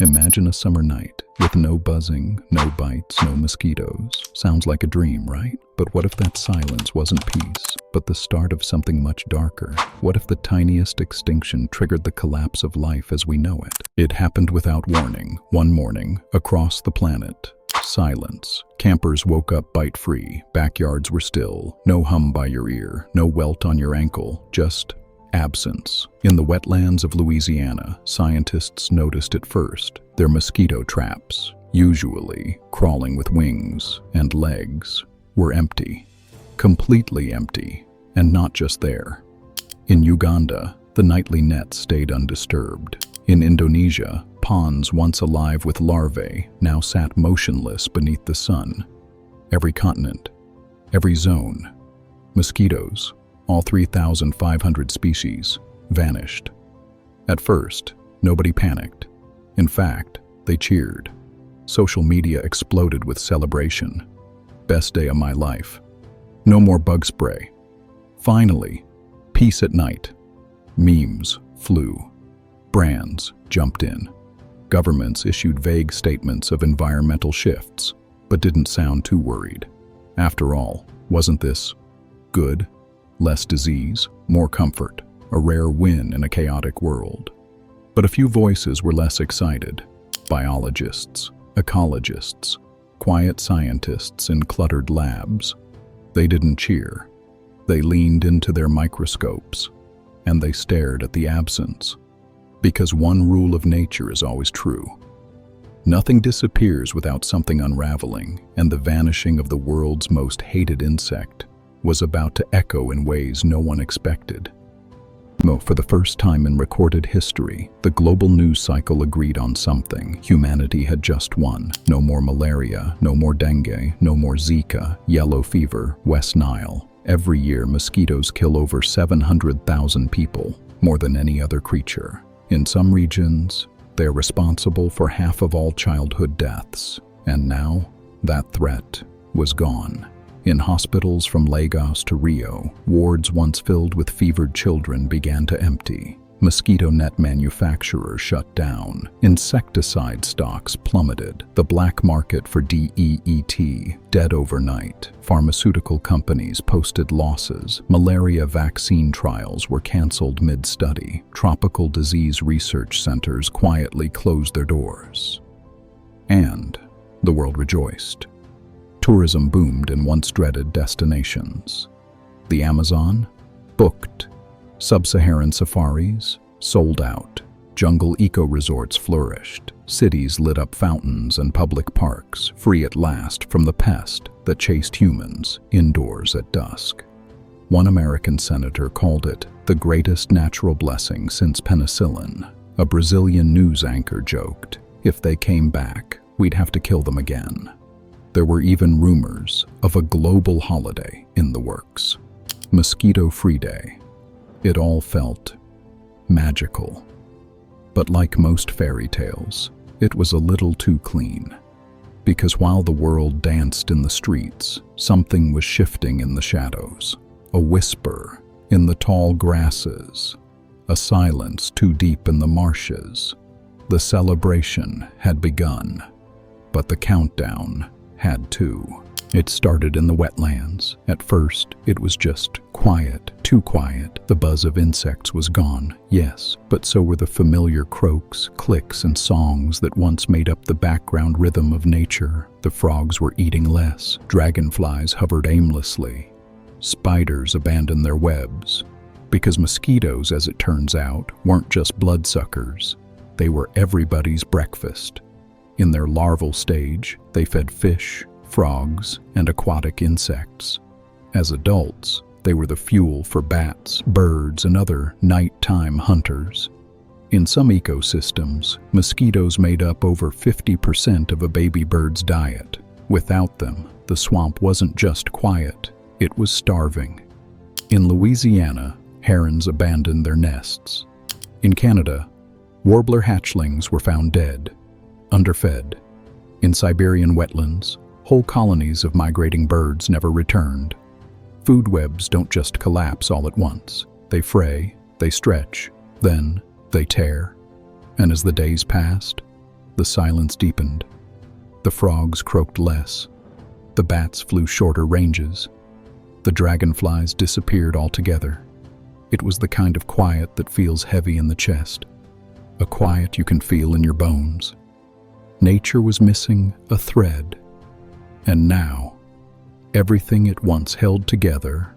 Imagine a summer night with no buzzing, no bites, no mosquitoes. Sounds like a dream, right? But what if that silence wasn't peace, but the start of something much darker? What if the tiniest extinction triggered the collapse of life as we know it? It happened without warning. One morning, across the planet, silence. Campers woke up bite-free. Backyards were still. No hum by your ear, no welt on your ankle, just absence. In the wetlands of Louisiana, scientists noticed it first. Their mosquito traps, usually crawling with wings and legs, were empty. Completely empty. And not just there. In Uganda, the nightly nets stayed undisturbed. In Indonesia, ponds once alive with larvae now sat motionless beneath the sun. Every continent, every zone, mosquitoes, all 3,500 species, vanished. At first, nobody panicked. In fact, they cheered. Social media exploded with celebration. Best day of my life. No more bug spray. Finally, peace at night. Memes flew. Brands jumped in. Governments issued vague statements of environmental shifts, but didn't sound too worried. After all, wasn't this good? Less disease, more comfort, a rare win in a chaotic world. But a few voices were less excited. Biologists, ecologists, quiet scientists in cluttered labs. They didn't cheer. They leaned into their microscopes, and they stared at the absence. Because one rule of nature is always true. Nothing disappears without something unraveling, and the vanishing of the world's most hated insect was about to echo in ways no one expected. For the first time in recorded history, the global news cycle agreed on something. Humanity had just won. No more malaria, no more dengue, no more Zika, yellow fever, West Nile. Every year, mosquitoes kill over 700,000 people, more than any other creature. In some regions, they're responsible for half of all childhood deaths. And now, that threat was gone. In hospitals from Lagos to Rio, wards once filled with fevered children began to empty. Mosquito net manufacturers shut down. Insecticide stocks plummeted. The black market for DEET dead overnight. Pharmaceutical companies posted losses. Malaria vaccine trials were canceled mid-study. Tropical disease research centers quietly closed their doors. And the world rejoiced. Tourism boomed in once dreaded destinations. The Amazon? Booked. Sub-Saharan safaris? Sold out. Jungle eco-resorts flourished. Cities lit up fountains and public parks, free at last from the pest that chased humans indoors at dusk. One American senator called it the greatest natural blessing since penicillin. A Brazilian news anchor joked, if they came back, we'd have to kill them again. There were even rumors of a global holiday in the works. Mosquito-free day. It all felt magical. But like most fairy tales, it was a little too clean. Because while the world danced in the streets, something was shifting in the shadows. A whisper in the tall grasses. A silence too deep in the marshes. The celebration had begun, but the countdown had too. It started in the wetlands. At first, it was just quiet, too quiet. The buzz of insects was gone, yes, but so were the familiar croaks, clicks, and songs that once made up the background rhythm of nature. The frogs were eating less. Dragonflies hovered aimlessly. Spiders abandoned their webs. Because mosquitoes, as it turns out, weren't just bloodsuckers. They were everybody's breakfast. In their larval stage, they fed fish, frogs, and aquatic insects. As adults, they were the fuel for bats, birds, and other nighttime hunters. In some ecosystems, mosquitoes made up over 50% of a baby bird's diet. Without them, the swamp wasn't just quiet, it was starving. In Louisiana, herons abandoned their nests. In Canada, warbler hatchlings were found dead, underfed. In Siberian wetlands, whole colonies of migrating birds never returned. Food webs don't just collapse all at once. They fray, they stretch, then they tear. And as the days passed, the silence deepened. The frogs croaked less. The bats flew shorter ranges. The dragonflies disappeared altogether. It was the kind of quiet that feels heavy in the chest, a quiet you can feel in your bones. Nature was missing a thread, and now, everything it once held together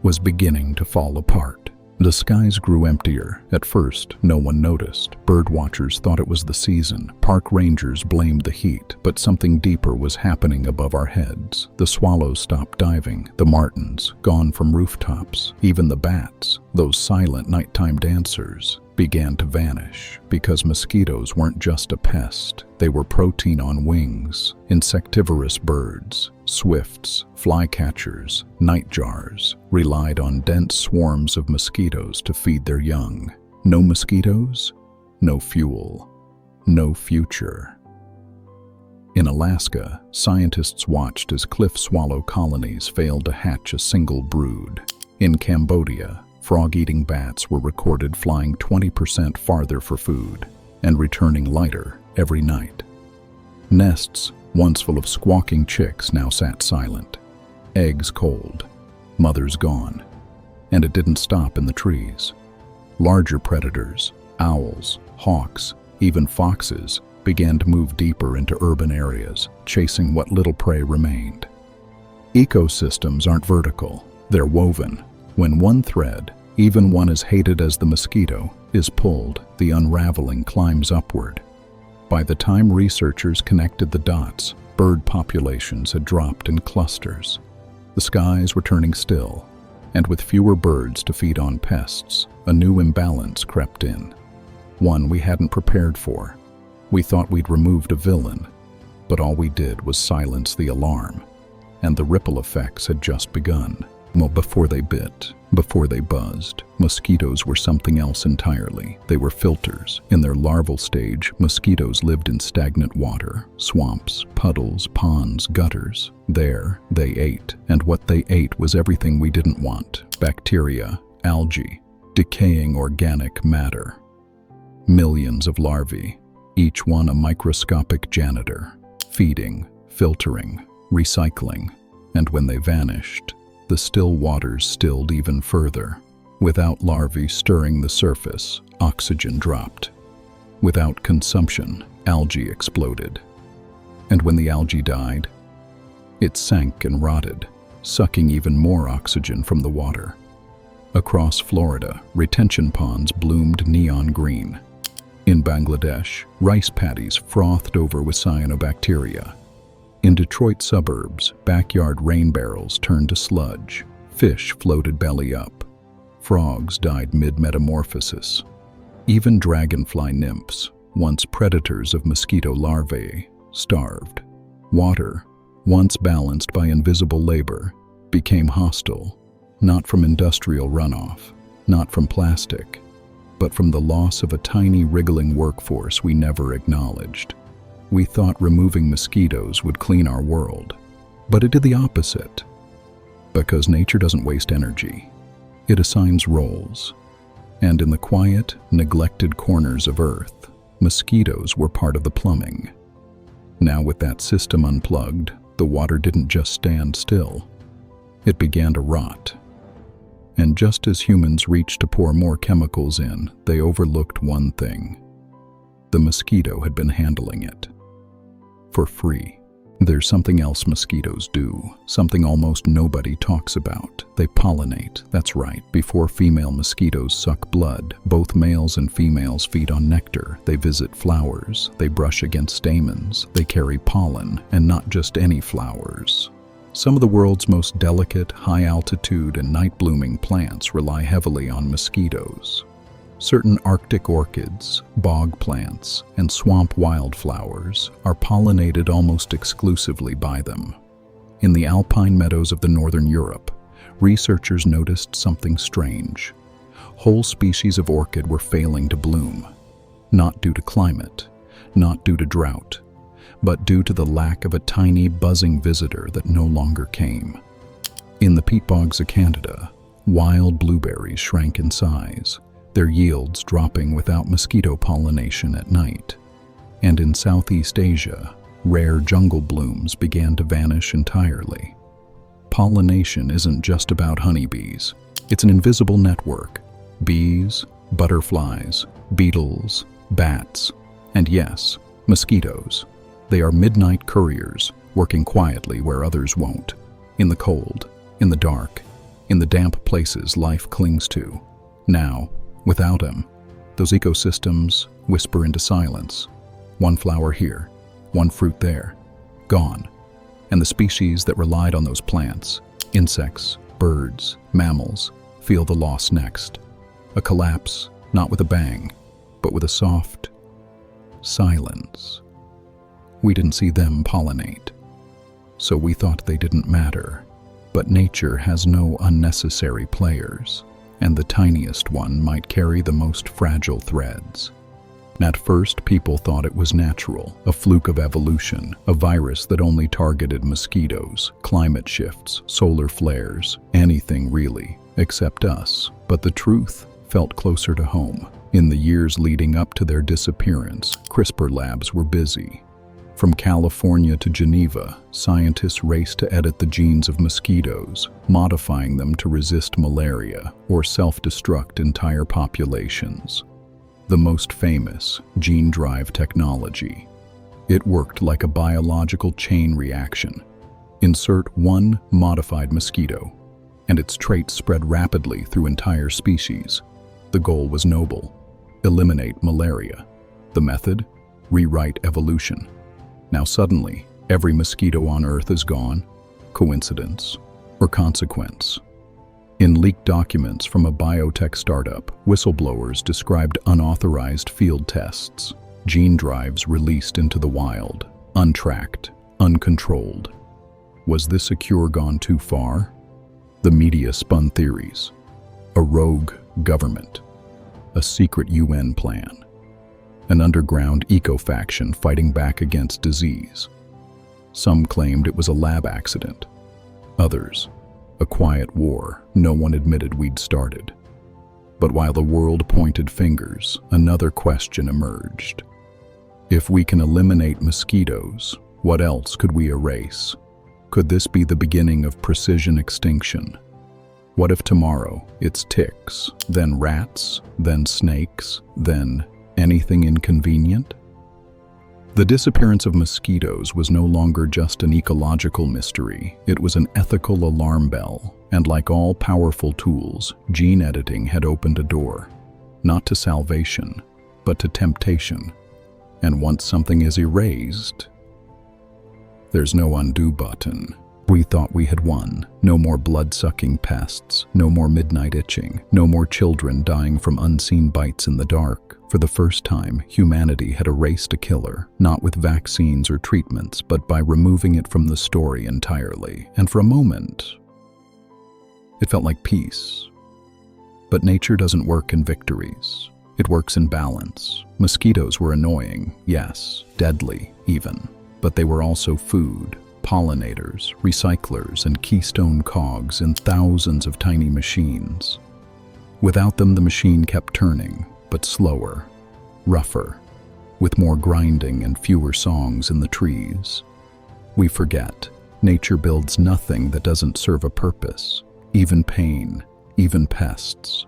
was beginning to fall apart. The skies grew emptier. At first, no one noticed. Bird watchers thought it was the season. Park rangers blamed the heat, but something deeper was happening above our heads. The swallows stopped diving. The martins, gone from rooftops. Even the bats, those silent nighttime dancers, began to vanish because mosquitoes weren't just a pest. They were protein on wings, insectivorous birds. Swifts, flycatchers, nightjars relied on dense swarms of mosquitoes to feed their young. No mosquitoes, no fuel, no future. In Alaska, scientists watched as cliff swallow colonies failed to hatch a single brood. In Cambodia, frog-eating bats were recorded flying 20% farther for food and returning lighter every night. Nests, once full of squawking chicks, now sat silent, eggs cold, mothers gone. And it didn't stop in the trees. Larger predators, owls, hawks, even foxes, began to move deeper into urban areas, chasing what little prey remained. Ecosystems aren't vertical, they're woven. When one thread, even one as hated as the mosquito, is pulled, the unraveling climbs upward. By the time researchers connected the dots, bird populations had dropped in clusters. The skies were turning still, and with fewer birds to feed on pests, a new imbalance crept in. One we hadn't prepared for. We thought we'd removed a villain, but all we did was silence the alarm, and the ripple effects had just begun. Well, before they bit, before they buzzed, mosquitoes were something else entirely. They were filters. In their larval stage, mosquitoes lived in stagnant water, swamps, puddles, ponds, gutters. There, they ate, and what they ate was everything we didn't want. Bacteria, algae, decaying organic matter. Millions of larvae, each one a microscopic janitor, feeding, filtering, recycling, and when they vanished, the still waters stilled even further. Without larvae stirring the surface, oxygen dropped. Without consumption, algae exploded. And when the algae died, it sank and rotted, sucking even more oxygen from the water. Across Florida, retention ponds bloomed neon green. In Bangladesh, rice paddies frothed over with cyanobacteria. In Detroit suburbs, backyard rain barrels turned to sludge. Fish floated belly up. Frogs died mid-metamorphosis. Even dragonfly nymphs, once predators of mosquito larvae, starved. Water, once balanced by invisible labor, became hostile, not from industrial runoff, not from plastic, but from the loss of a tiny wriggling workforce we never acknowledged. We thought removing mosquitoes would clean our world, but it did the opposite. Because nature doesn't waste energy, it assigns roles. And in the quiet, neglected corners of Earth, mosquitoes were part of the plumbing. Now with that system unplugged, the water didn't just stand still. It began to rot. And just as humans reached to pour more chemicals in, they overlooked one thing. The mosquito had been handling it. For free. There's something else mosquitoes do, something almost nobody talks about. They pollinate, that's right. Before female mosquitoes suck blood, both males and females feed on nectar. They visit flowers, they brush against stamens, they carry pollen, and not just any flowers. Some of the world's most delicate, high-altitude and night-blooming plants rely heavily on mosquitoes. Certain Arctic orchids, bog plants, and swamp wildflowers are pollinated almost exclusively by them. In the alpine meadows of the northern Europe, researchers noticed something strange. Whole species of orchid were failing to bloom, not due to climate, not due to drought, but due to the lack of a tiny buzzing visitor that no longer came. In the peat bogs of Canada, wild blueberries shrank in size, their yields dropping without mosquito pollination at night. And in Southeast Asia, rare jungle blooms began to vanish entirely. Pollination isn't just about honeybees. It's an invisible network. Bees, butterflies, beetles, bats, and yes, mosquitoes. They are midnight couriers, working quietly where others won't. In the cold, in the dark, in the damp places life clings to. Now, without them, those ecosystems whisper into silence. One flower here, one fruit there, gone. And the species that relied on those plants, insects, birds, mammals, feel the loss next. A collapse, not with a bang, but with a soft silence. We didn't see them pollinate, so we thought they didn't matter. But nature has no unnecessary players, and the tiniest one might carry the most fragile threads. At first, people thought it was natural, a fluke of evolution, a virus that only targeted mosquitoes, climate shifts, solar flares, anything really, except us. But the truth felt closer to home. In the years leading up to their disappearance, CRISPR labs were busy. From California to Geneva, scientists raced to edit the genes of mosquitoes, modifying them to resist malaria or self-destruct entire populations. The most famous, gene drive technology. It worked like a biological chain reaction. Insert one modified mosquito, and its traits spread rapidly through entire species. The goal was noble: eliminate malaria. The method? Rewrite evolution. Now suddenly, every mosquito on Earth is gone. Coincidence or consequence? In leaked documents from a biotech startup, whistleblowers described unauthorized field tests, gene drives released into the wild, untracked, uncontrolled. Was this a cure gone too far? The media spun theories. A rogue government, a secret UN plan, an underground eco-faction fighting back against disease. Some claimed it was a lab accident. Others, a quiet war no one admitted we'd started. But while the world pointed fingers, another question emerged. If we can eliminate mosquitoes, what else could we erase? Could this be the beginning of precision extinction? What if tomorrow it's ticks, then rats, then snakes, then anything inconvenient? The disappearance of mosquitoes was no longer just an ecological mystery, it was an ethical alarm bell, and like all powerful tools, gene editing had opened a door, not to salvation, but to temptation. And once something is erased, there's no undo button. We thought we had won. No more blood-sucking pests, no more midnight itching, no more children dying from unseen bites in the dark. For the first time, humanity had erased a killer, not with vaccines or treatments, but by removing it from the story entirely. And for a moment, it felt like peace. But nature doesn't work in victories. It works in balance. Mosquitoes were annoying, yes, deadly even, but they were also food. Pollinators, recyclers, and keystone cogs in thousands of tiny machines. Without them, the machine kept turning, but slower, rougher, with more grinding and fewer songs in the trees. We forget, nature builds nothing that doesn't serve a purpose, even pain, even pests.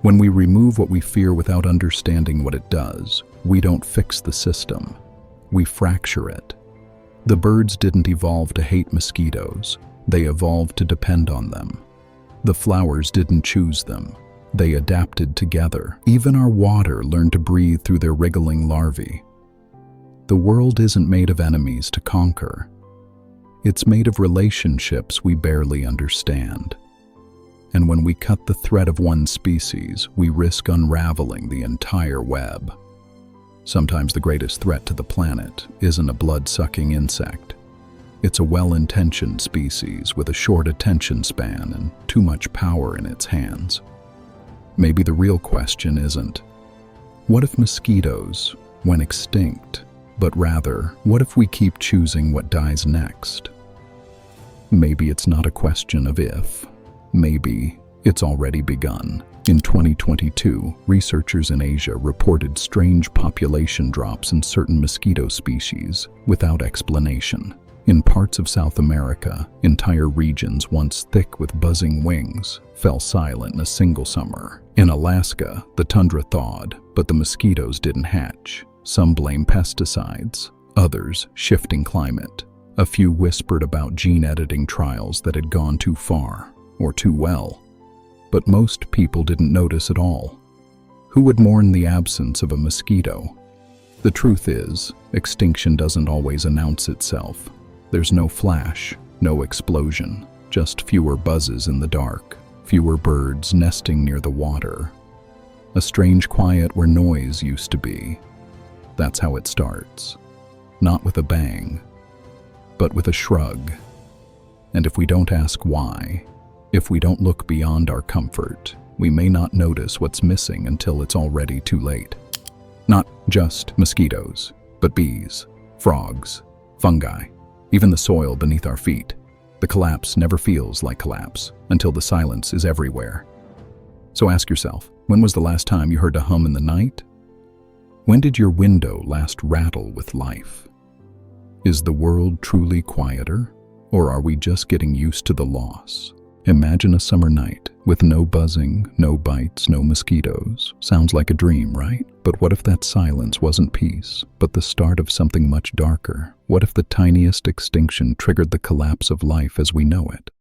When we remove what we fear without understanding what it does, we don't fix the system, we fracture it. The birds didn't evolve to hate mosquitoes, they evolved to depend on them. The flowers didn't choose them, they adapted together. Even our water learned to breathe through their wriggling larvae. The world isn't made of enemies to conquer. It's made of relationships we barely understand. And when we cut the thread of one species, we risk unraveling the entire web. Sometimes the greatest threat to the planet isn't a blood-sucking insect. It's a well-intentioned species with a short attention span and too much power in its hands. Maybe the real question isn't, what if mosquitoes went extinct? But rather, what if we keep choosing what dies next? Maybe it's not a question of if. Maybe it's already begun. In 2022, researchers in Asia reported strange population drops in certain mosquito species without explanation. In parts of South America, entire regions once thick with buzzing wings fell silent in a single summer. In Alaska, the tundra thawed, but the mosquitoes didn't hatch. Some blame pesticides, others shifting climate. A few whispered about gene editing trials that had gone too far or too well. But most people didn't notice at all. Who would mourn the absence of a mosquito? The truth is, extinction doesn't always announce itself. There's no flash, no explosion, just fewer buzzes in the dark, fewer birds nesting near the water. A strange quiet where noise used to be. That's how it starts. Not with a bang, but with a shrug. And if we don't ask why, if we don't look beyond our comfort, we may not notice what's missing until it's already too late. Not just mosquitoes, but bees, frogs, fungi, even the soil beneath our feet. The collapse never feels like collapse until the silence is everywhere. So ask yourself, when was the last time you heard a hum in the night? When did your window last rattle with life? Is the world truly quieter, or are we just getting used to the loss? Imagine a summer night with no buzzing, no bites, no mosquitoes. Sounds like a dream, right? But what if that silence wasn't peace, but the start of something much darker? What if the tiniest extinction triggered the collapse of life as we know it?